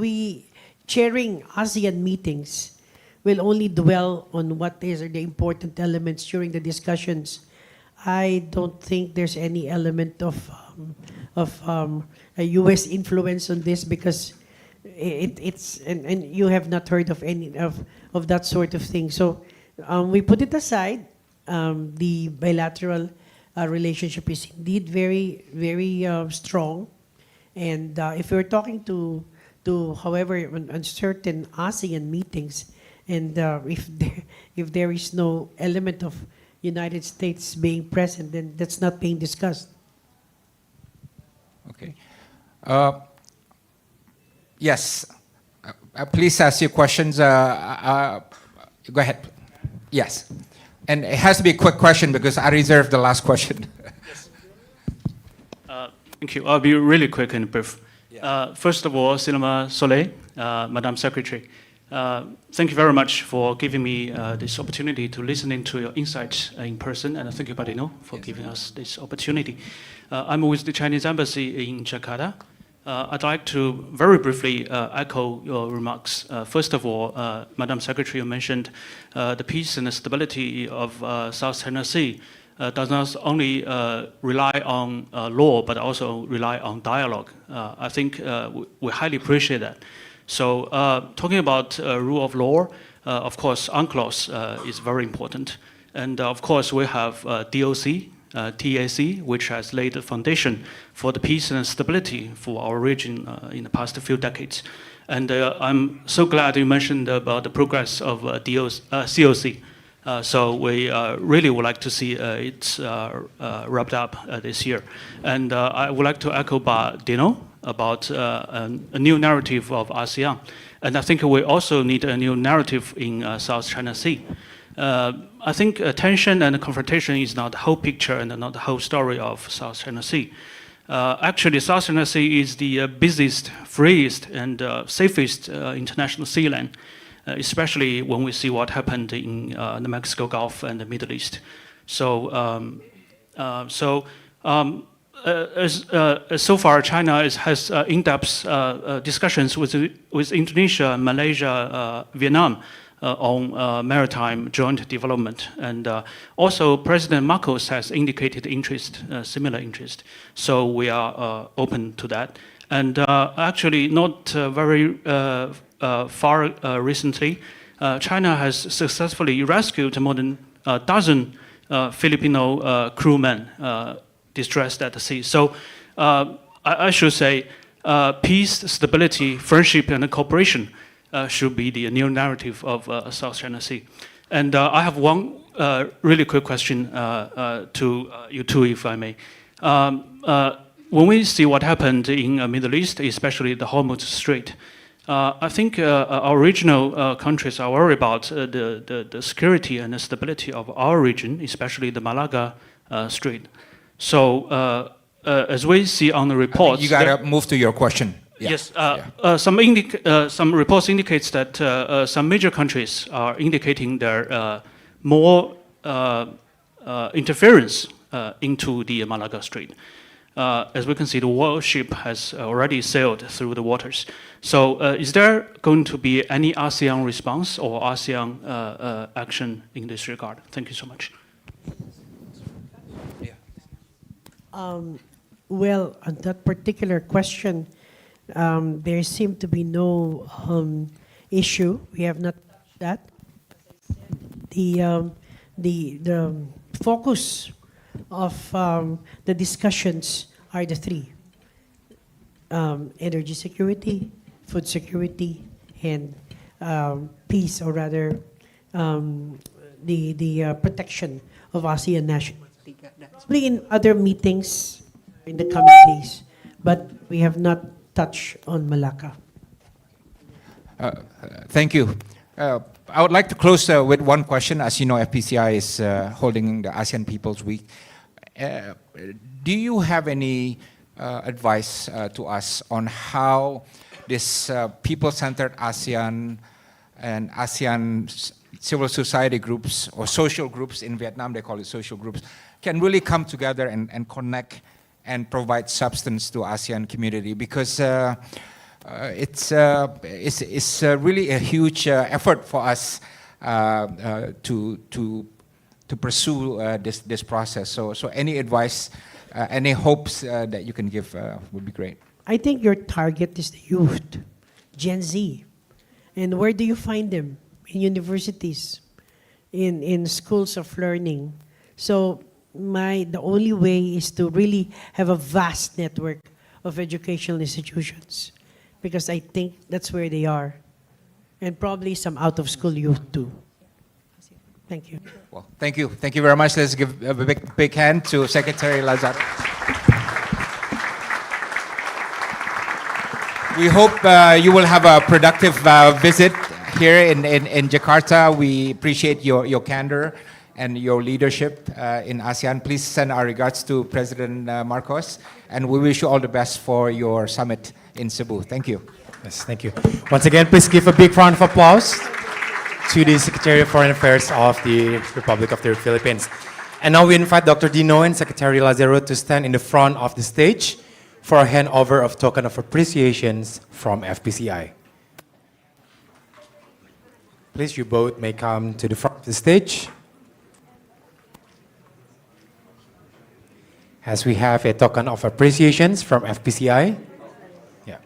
we chairing ASEAN meetings will only dwell on what are the important elements during the discussions. I don't think there's any element of a U.S. influence on this, because it's and you have not heard of any of that sort of thing. So we put it aside. The bilateral relationship is indeed very, very strong, and if we're talking to however on certain ASEAN meetings, and if there is no element of United States being present, then that's not being discussed. Okay. Yes. Please ask your questions. Go ahead. Yes. And it has to be a quick question because I reserved the last question. Thank you. I'll be really quick and brief. First of all, Cinema Soleil, Madam Secretary, thank you very much for giving me this opportunity to listen into your insights in person, and thank you, Badino, for giving us this opportunity. I'm with the Chinese Embassy in Jakarta, I'd like to very briefly echo your remarks. First of all, Madam Secretary, you mentioned the peace and the stability of South China Sea does not only rely on law, but also rely on dialogue. I think we highly appreciate that. So talking about rule of law, of course, UNCLOS is very important. And of course, we have DOC, TAC, which has laid the foundation for the peace and stability for our region in the past few decades. And I'm so glad you mentioned about the progress of COC. So we really would like to see it wrapped up this year. And I would like to echo Dino about a new narrative of ASEAN. And I think we also need a new narrative in South China Sea. I think tension and confrontation is not the whole picture and not the whole story of South China Sea. Actually, South China Sea is the busiest, freest, and safest international sea lane, especially when we see what happened in the Mexico Gulf and the Middle East. So, so far, China has in-depth discussions with Indonesia, Malaysia, Vietnam, on maritime joint development. And also President Marcos has indicated interest, similar interest. So we are open to that. And actually not very far recently, China has successfully rescued more than a dozen Filipino crewmen distressed at the sea. So I should say peace, stability, friendship, and cooperation should be the new narrative of South China Sea. And I have one really quick question to you two, if I may. When we see what happened in the Middle East, especially the Hormuz Strait, I think our regional countries are worried about the security and the stability of our region, especially the Malaga Strait. So as we see on the reports... You got to move to your question. Yeah. Yes, some reports indicates that some major countries are indicating their more interference into the Malaga Strait. As we can see, the warship has already sailed through the waters. So is there going to be any ASEAN response or ASEAN action in this regard? Thank you so much. Well, on that particular question, there seemed to be no issue. We have not that. The focus of the discussions are the three: energy security, food security, and peace, or rather, the protection of ASEAN nationals. Probably in other meetings in the coming days, but we have not touched on Malacca. Thank you. I would like to close with one question. As you know, FPCI is holding the ASEAN People's Week. Do you have any advice to us on how this people-centered ASEAN and ASEAN civil society groups, or social groups in Vietnam, they call it social groups, can really come together and connect and provide substance to ASEAN community? Because it's really a huge effort for us to pursue this process. So any advice, any hopes that you can give would be great. I think your target is the youth, Gen Z. And where do you find them? In universities, in schools of learning. So the only way is to really have a vast network of educational institutions, because I think that's where they are. And probably some out-of-school youth too. Thank you. Well, thank you. Thank you very much. Let's give a big hand to Secretary Lazaro. We hope you will have a productive visit here in Jakarta. We appreciate your candor and your leadership in ASEAN. Please send our regards to President Marcos, and we wish you all the best for your summit in Cebu. Thank you. Yes, thank you. Once again, please give a big round of applause to the Secretary of Foreign Affairs of the Republic of the Philippines. And now we invite Dr. Dino and Secretary Lazaro to stand in the front of the stage for a handover of token of appreciations from FPCI. Please, you both may come to the front of the stage. As we have a token of appreciations from FPCI. Yeah.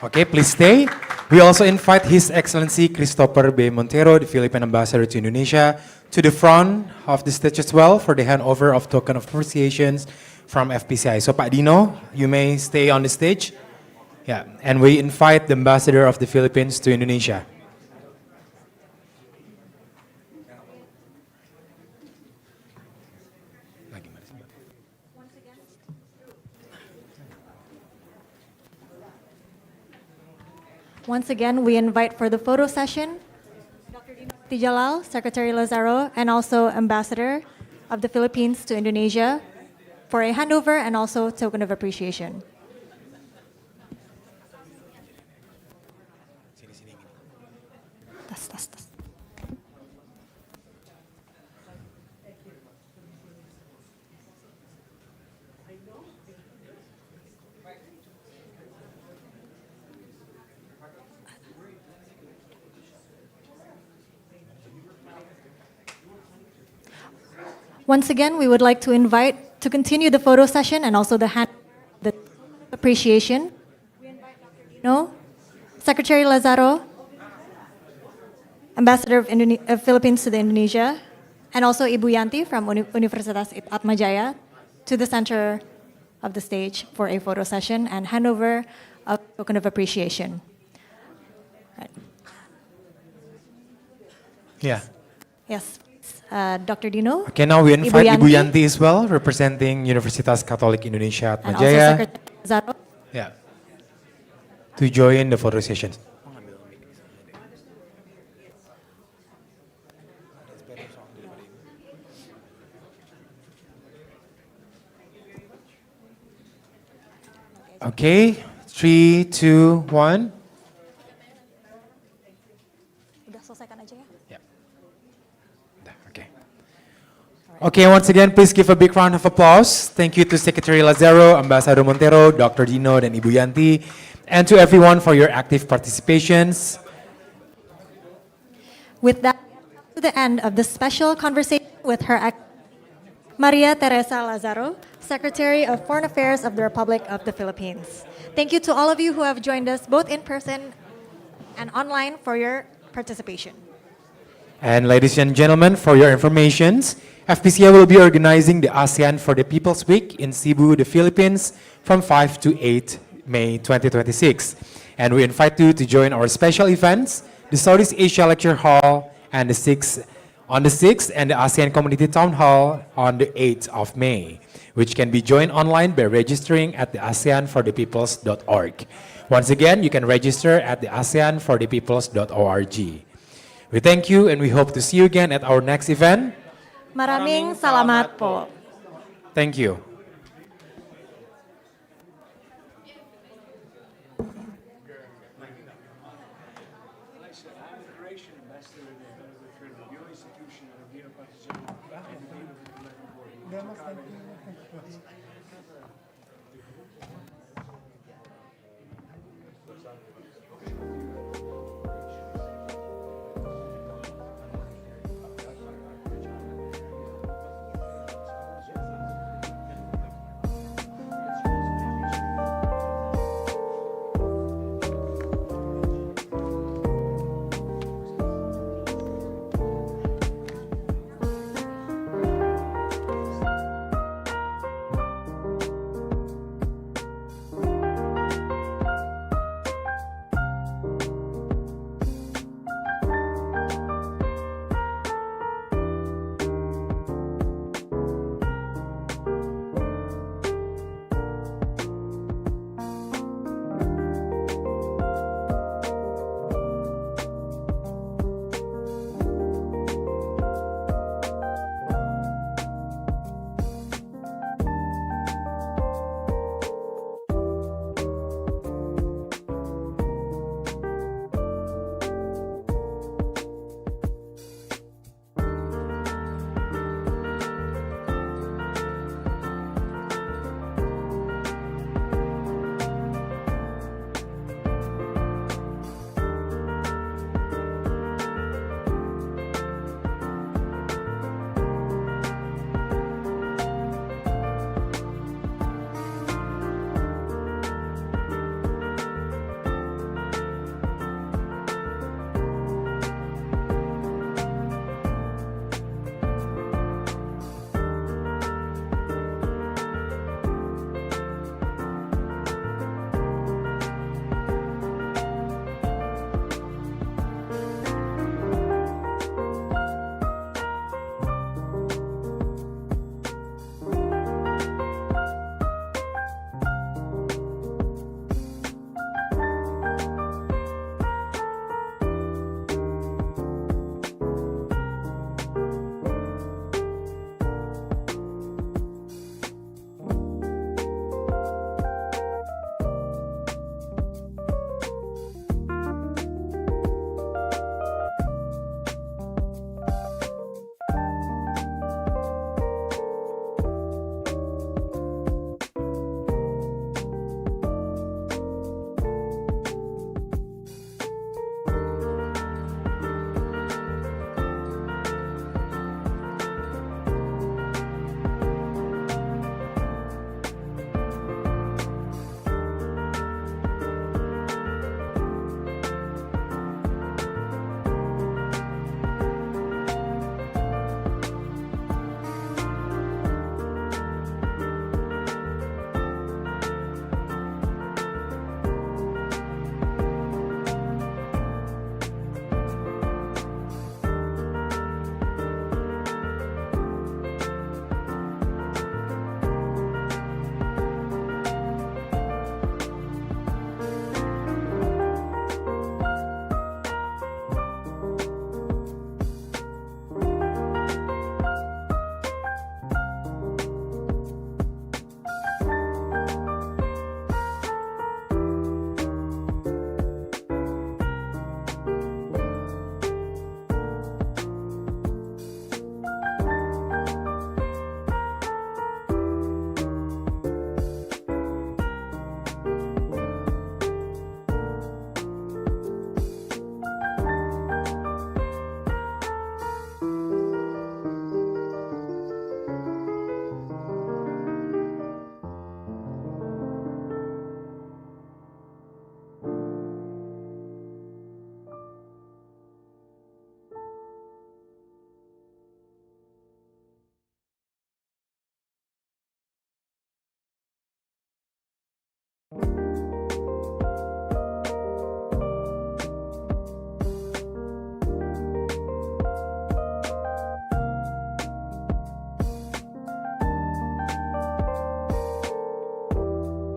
Okay, please stay. We also invite His Excellency Christopher B. Montero, the Philippine Ambassador to Indonesia, to the front of the stage as well for the handover of token of appreciations from FPCI. So, Pak Dino, you may stay on the stage. Yeah, and we invite the Ambassador of the Philippines to Indonesia. Once again, we invite for the photo session Dr. Dino Tijalal, Secretary Lazaro, and also Ambassador of the Philippines to Indonesia for a handover and also token of appreciation. Tas, tas, tas. Once again, we would like to invite to continue the photo session and also the appreciation. We invite Dr. Dino, Secretary Lazaro, Ambassador of Philippines to the Indonesia, and also Ibu Yanti from Universitas Atmajaya to the center of the stage for a photo session and handover of token of appreciation. Right. Yeah. Yes. Dr. Dino. Okay, now we invite Ibu Yanti as well, representing Universitas Katolik Indonesia And also Atmajaya. Secretary Lazaro. Yeah. To join the photo session. Okay, 3, 2, 1. Udah selesaikan aja ya. Okay. Okay, once again, please give a big round of applause. Thank you to Secretary Lazaro, Ambassador Montero, Dr. Dino, and Ibu Yanti, and to everyone for your active participations. With that, to the end of the special conversation with Maria Theresa Lazaro, Secretary of Foreign Affairs of the Republic of the Philippines. Thank you to all of you who have joined us both in person and online for your participation. And ladies and gentlemen, for your information, FPCI will be organizing the ASEAN for the People's Week in Cebu, the Philippines, from 5 to 8 May 2026. And we invite you to join our special events, the Southeast Asia Lecture Hall and on the 6th and the ASEAN Community Town Hall on the 8th of May, which can be joined online by registering at the ASEANforthepeoples.org. Once again, you can register at the ASEANforthepeoples.org. We thank you and we hope to see you again at our next event. Maraming salamat po. Thank you.